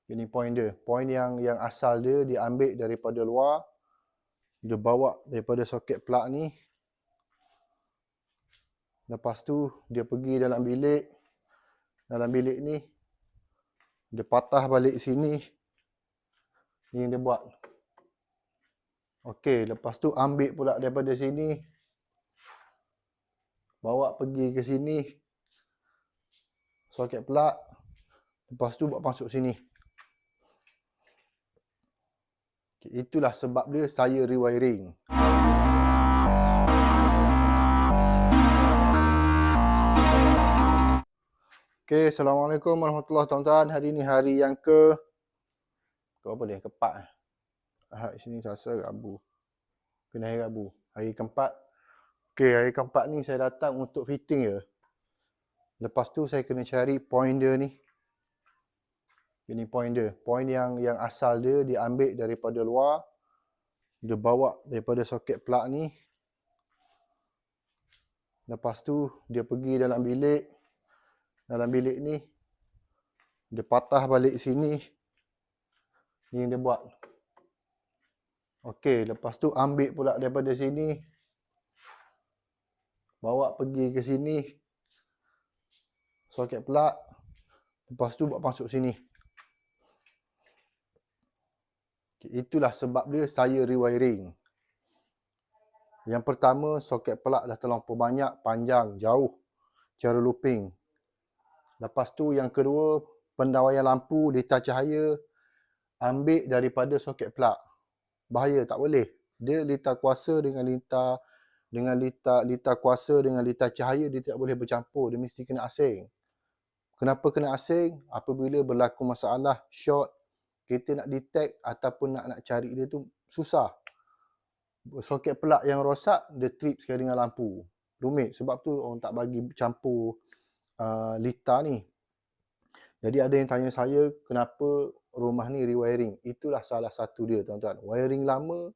Ini point dia. Point yang asal dia diambil daripada luar. Dia bawa daripada soket plug ni. Lepas tu dia pergi dalam bilik. Dalam bilik ni dia patah balik sini. Ni yang dia buat. Okey, lepas tu ambil pula daripada sini. Bawa pergi ke sini. Soket plug. Lepas tu buat masuk sini. Itulah sebab dia saya rewiring. Okay, Assalamualaikum warahmatullahi tuan-tuan. Hari ni hari yang apa dia? Keempat. Ahad sini Selasa, Rabu. Kena hari Rabu. Hari keempat. Okay, hari keempat ni saya datang untuk fitting je. Lepas tu saya kena cari point dia ni. Ini point dia. Point yang asal dia diambil daripada luar. Dia bawa daripada soket plug ni. Lepas tu dia pergi dalam bilik. Dalam bilik ni dia patah balik sini. Ni yang dia buat. Okey, lepas tu ambil pula daripada sini. Bawa pergi ke sini. Soket plug. Lepas tu buat masuk sini. Itulah sebab dia saya rewiring. Yang pertama, soket plug dah terlampau banyak, panjang, jauh cara looping. Lepas tu yang kedua, pendawaian lampu, lita cahaya ambil daripada soket plug. Bahaya, tak boleh. Dia lita kuasa dengan lita kuasa dengan lita cahaya dia tidak boleh bercampur, dia mesti kena asing. Kenapa kena asing? Apabila berlaku masalah short, kita nak detect ataupun nak cari dia tu susah. Soket plug yang rosak, dia trip sekali dengan lampu. Rumit. Sebab tu orang tak bagi campur lita ni. Jadi ada yang tanya saya, kenapa rumah ni rewiring? Itulah salah satu dia, tuan-tuan. Wiring lama,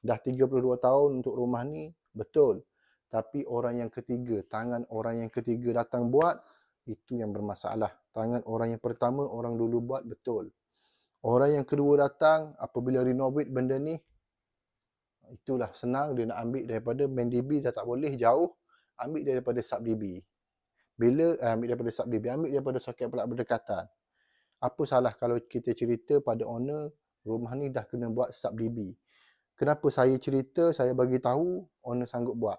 dah 32 tahun untuk rumah ni, betul. Tapi orang yang ketiga, tangan orang yang ketiga datang buat, itu yang bermasalah. Tangan orang yang pertama, orang dulu buat, betul. Orang yang kedua datang, apabila renovate benda ni, itulah senang, dia nak ambil daripada main DB, dah tak boleh, jauh, ambil daripada sub DB. Bila ambil daripada sub DB, ambil daripada soket plug berdekatan. Apa salah kalau kita cerita pada owner, rumah ni dah kena buat sub DB. Kenapa saya cerita, saya bagi tahu, owner sanggup buat.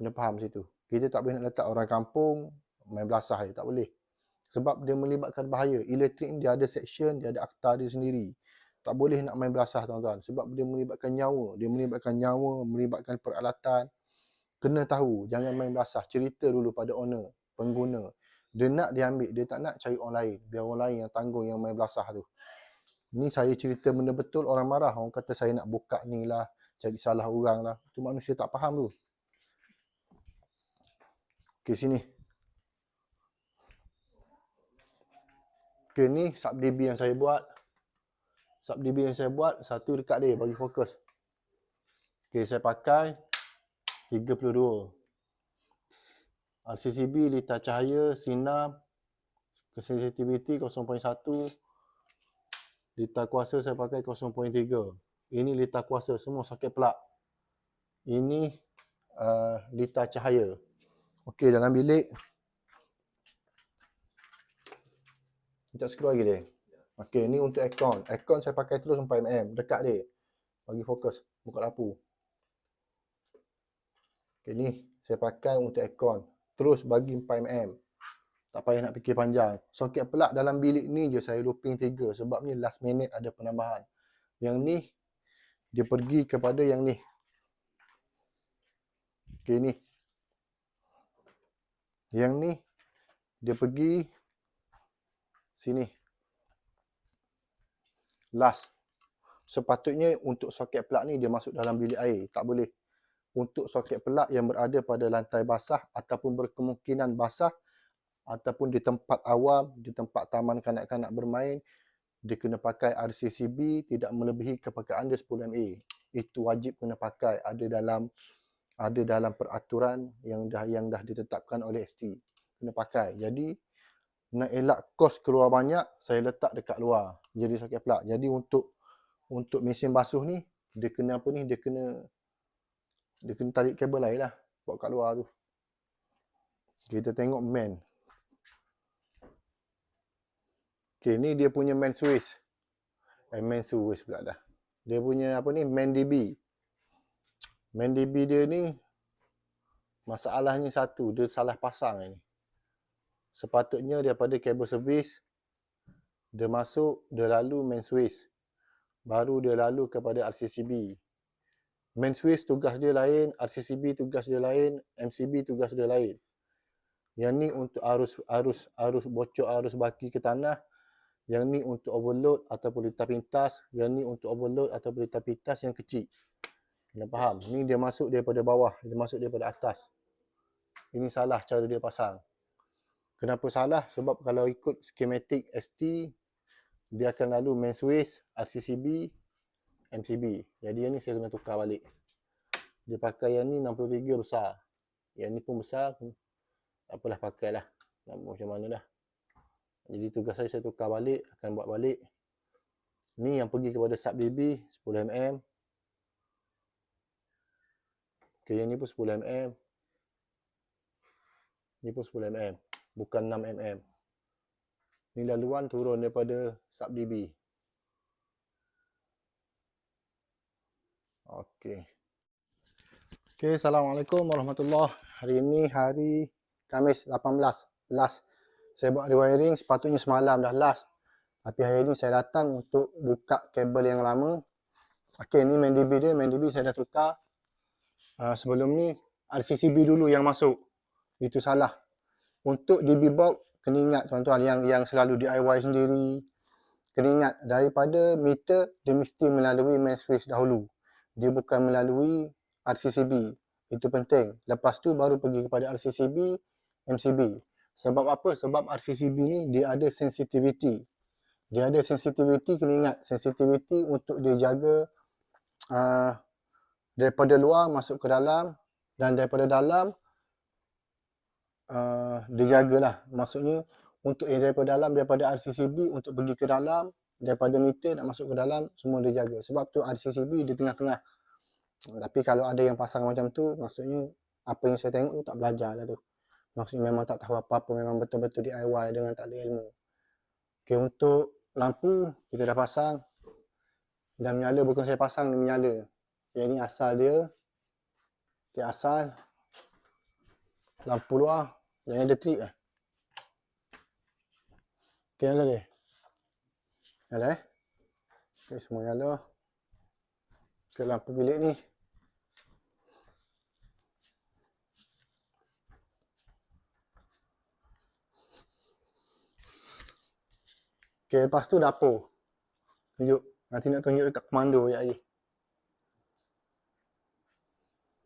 Kena faham situ. Kita tak boleh nak letak orang kampung, main belasah je, tak boleh. Sebab dia melibatkan bahaya. Elektrik ni dia ada section, dia ada akta dia sendiri. Tak boleh nak main belasah, tuan-tuan. Sebab dia melibatkan nyawa. Dia melibatkan nyawa, melibatkan peralatan. Kena tahu, jangan main belasah. Cerita dulu pada owner, pengguna. Dia nak dia ambil, dia tak nak cari orang lain. Biar orang lain yang tanggung yang main belasah tu. Ni saya cerita benda betul, orang marah. Orang kata saya nak buka ni lah, cari salah orang lah. Tu manusia tak faham tu. Okey, sini. Okey, ni sub DB yang saya buat. Sub DB yang saya buat, satu dekat dia, bagi fokus. Okey, saya pakai 32. RCCB, lita cahaya, sinar, sensitivity 0.1. Lita kuasa saya pakai 0.3. Ini lita kuasa, semua soket plug. Ini lita cahaya. Okey, dalam bilik. Sekejap scroll lagi dia. Okey, ni untuk aircon. Aircon saya pakai terus 4mm. Dekat dia. Bagi fokus. Buka lampu. Okey, ni saya pakai untuk aircon. Terus bagi 4mm. Tak payah nak fikir panjang. Soket plug dalam bilik ni je saya looping 3. Sebabnya last minute ada penambahan. Yang ni, dia pergi kepada yang ni. Okey, ni. Yang ni, dia pergi sini. Last. Sepatutnya untuk soket plug ni dia masuk dalam bilik air. Tak boleh. Untuk soket plug yang berada pada lantai basah ataupun berkemungkinan basah ataupun di tempat awam, di tempat taman kanak-kanak bermain, dia kena pakai RCCB tidak melebihi kepekaan dia 10 MA. Itu wajib kena pakai. Ada dalam peraturan yang dah ditetapkan oleh ST. Kena pakai. Jadi nak elak kos keluar banyak, saya letak dekat luar. Jadi soket plug. Jadi untuk mesin basuh ni, dia kena apa ni? Dia kena tarik kabel lain lah buat kat luar tu. Kita tengok main. Okey, ni dia punya main switch. Main switch pula dah. Dia punya apa ni? Main DB. Main DB dia ni masalahnya satu, dia salah pasang ni. Sepatutnya daripada kabel servis dia masuk, dia lalu main switch. Baru dia lalu kepada RCCB. Main switch tugas dia lain, RCCB tugas dia lain, MCB tugas dia lain. Yang ni untuk arus bocor arus baki ke tanah. Yang ni untuk overload ataupun litar pintas. Yang ni untuk overload ataupun litar pintas yang kecil. Kena faham? Ni dia masuk daripada bawah, dia masuk daripada atas. Ini salah cara dia pasang. Kenapa salah? Sebab kalau ikut skematik ST, dia akan lalu main switch, RCCB, MCB. Jadi yang ni saya kena tukar balik. Dia pakai yang ni 63 besar. Yang ni pun besar. Apalah, pakailah. Nak buat macam mana dah. Jadi tugas saya tukar balik, akan buat balik. Ni yang pergi kepada sub DB 10mm. Okay, yang ni pun 10mm. Ni pun 10mm. Bukan 6mm. Ni laluan turun daripada sub DB. Okey. Okey, Assalamualaikum warahmatullahi. Hari ini hari Khamis 18. Last. Saya buat rewiring, sepatutnya semalam dah last. Tapi hari ini saya datang untuk buka kabel yang lama. Okey, ni main DB dia. Main DB saya dah tukar. Sebelum ni RCCB dulu yang masuk. Itu salah. Untuk DB box, kena ingat tuan-tuan yang selalu DIY sendiri. Kena ingat, daripada meter, dia mesti melalui main switch dahulu. Dia bukan melalui RCCB. Itu penting. Lepas tu baru pergi kepada RCCB, MCB. Sebab apa? Sebab RCCB ni dia ada sensitivity. Dia ada sensitivity, kena ingat. Sensitivity untuk dia jaga daripada luar masuk ke dalam. Dan daripada dalam, dia jagalah. Maksudnya, untuk yang daripada dalam, daripada RCCB untuk pergi ke dalam, daripada meter nak masuk ke dalam, semua dia jaga. Sebab tu RCCB di tengah-tengah. Tapi kalau ada yang pasang macam tu, maksudnya apa yang saya tengok tu tak belajar lah tu. Maksudnya memang tak tahu apa-apa, memang betul-betul DIY dengan tak ada ilmu. Okay, untuk lampu kita dah pasang. Dah menyala, bukan saya pasang, dia menyala. Yang ni asal dia. Okay, asal. Lampu luar. Jangan ada trip lah. Okay, nyala dia. Nyala Okay, semua nyala. Okay, lampu bilik ni. Okay, lepas tu dapur. Tunjuk. Nanti nak tunjuk dekat komando sekejap lagi.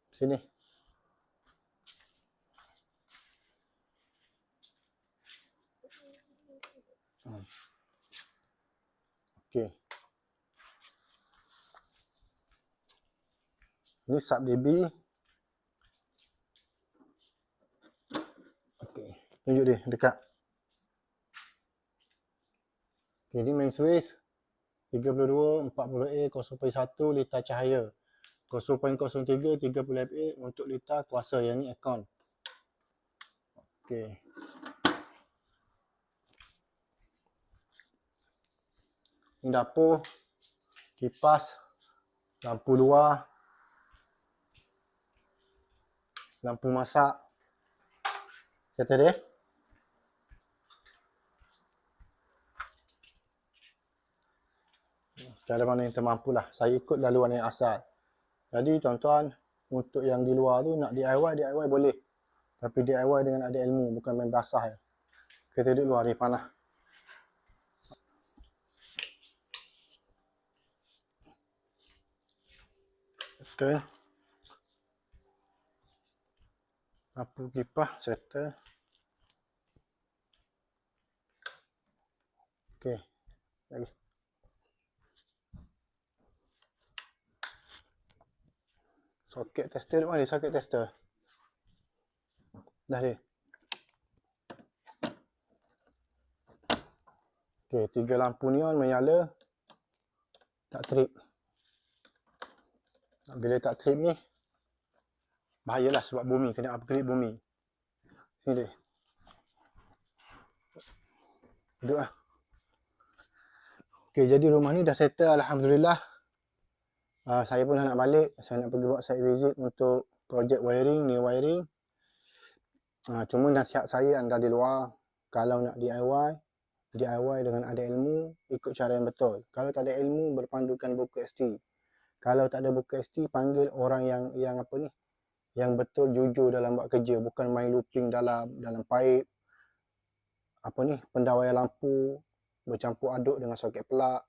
Sini. Okay. Ni sub DB. Okay. Tunjuk dia dekat. Okay, ni main switch. 32, 40A, 0.1 litar cahaya. 0.03, 30 FA untuk litar kuasa. Yang ni aircon. Okay. Ni dapur. Kipas. Lampu luar. Lampu masak. Kata dia. Sekadar mana yang termampu lah. Saya ikut laluan yang asal. Jadi tuan-tuan, untuk yang di luar tu nak DIY boleh. Tapi DIY dengan ada ilmu, bukan main basah ya. Kita duduk luar ni panah. Okay. Lampu kipas settle. Okay. Lagi. Soket tester di mana? Soket tester. Dah dia. Okey, 3 lampu neon menyala. Tak trip. Bila tak trip ni, bahayalah sebab bumi, kena upgrade bumi. Sini dia. Duduk lah. Okey, jadi rumah ni dah settle alhamdulillah. Saya pun dah nak balik. Saya nak pergi buat site visit untuk projek wiring, new wiring. Cuma nasihat saya anda di luar, kalau nak DIY dengan ada ilmu, ikut cara yang betul. Kalau tak ada ilmu, berpandukan buku ST. Kalau tak ada buku ST, panggil orang yang apa ni, yang betul jujur dalam buat kerja, bukan main looping dalam pipe, apa ni, pendawaian lampu, bercampur aduk dengan soket pelak.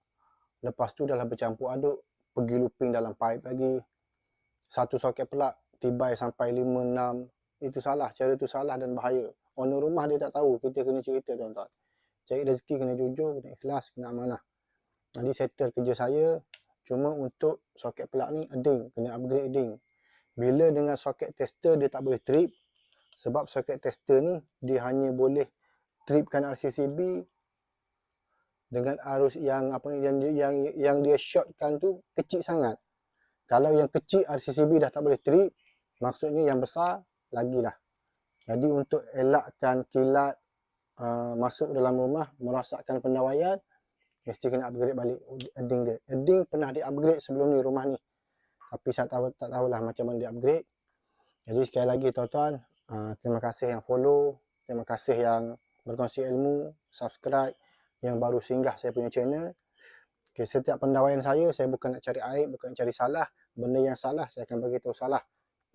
Lepas tu dah bercampur aduk, pergi looping dalam pipe lagi. Satu soket pelak tibai sampai 5, 6. Itu salah, cara tu salah dan bahaya. Owner rumah dia tak tahu, kita kena cerita tuan-tuan. Cari rezeki kena jujur, kena ikhlas, kena amanah. Jadi settle kerja saya. Cuma untuk soket pelak ni ading, kena upgrade ading. Bila dengan soket tester dia tak boleh trip, sebab soket tester ni dia hanya boleh tripkan RCCB dengan arus yang apa ni, yang dia shortkan tu kecil sangat. Kalau yang kecil RCCB dah tak boleh trip, maksudnya yang besar lagilah. Jadi untuk elakkan kilat masuk dalam rumah, merosakkan pendawaian, mesti kena upgrade balik ading dia. Ading pernah di upgrade sebelum ni rumah ni, tapi saya tak tahulah macam mana di upgrade. Jadi sekali lagi tuan-tuan, terima kasih yang follow, terima kasih yang berkongsi ilmu, subscribe, yang baru singgah saya punya channel. Okay, setiap pendawaian saya bukan nak cari aib, bukan nak cari salah. Benda yang salah saya akan bagi tahu salah.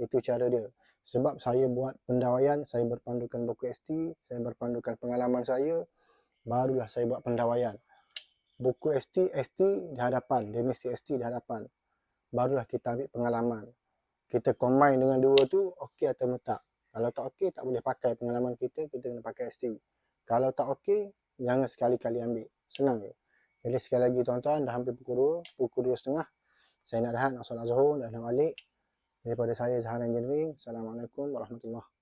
Itu cara dia. Sebab saya buat pendawaian, saya berpandukan buku ST, saya berpandukan pengalaman saya, barulah saya buat pendawaian. Buku ST di hadapan, dia mesti ST di hadapan. Barulah kita ambil pengalaman. Kita combine dengan dua tu, okey atau tak. Kalau tak okey, tak boleh pakai pengalaman kita kena pakai ST. Kalau tak okey, jangan sekali-kali ambil. Senang je. Jadi sekali lagi tuan-tuan, dah hampir pukul 2:30. Saya nak rehat, nak solat zuhur, dah nak balik. Daripada saya, Zahan Engineering. Assalamualaikum warahmatullahi wabarakatuh.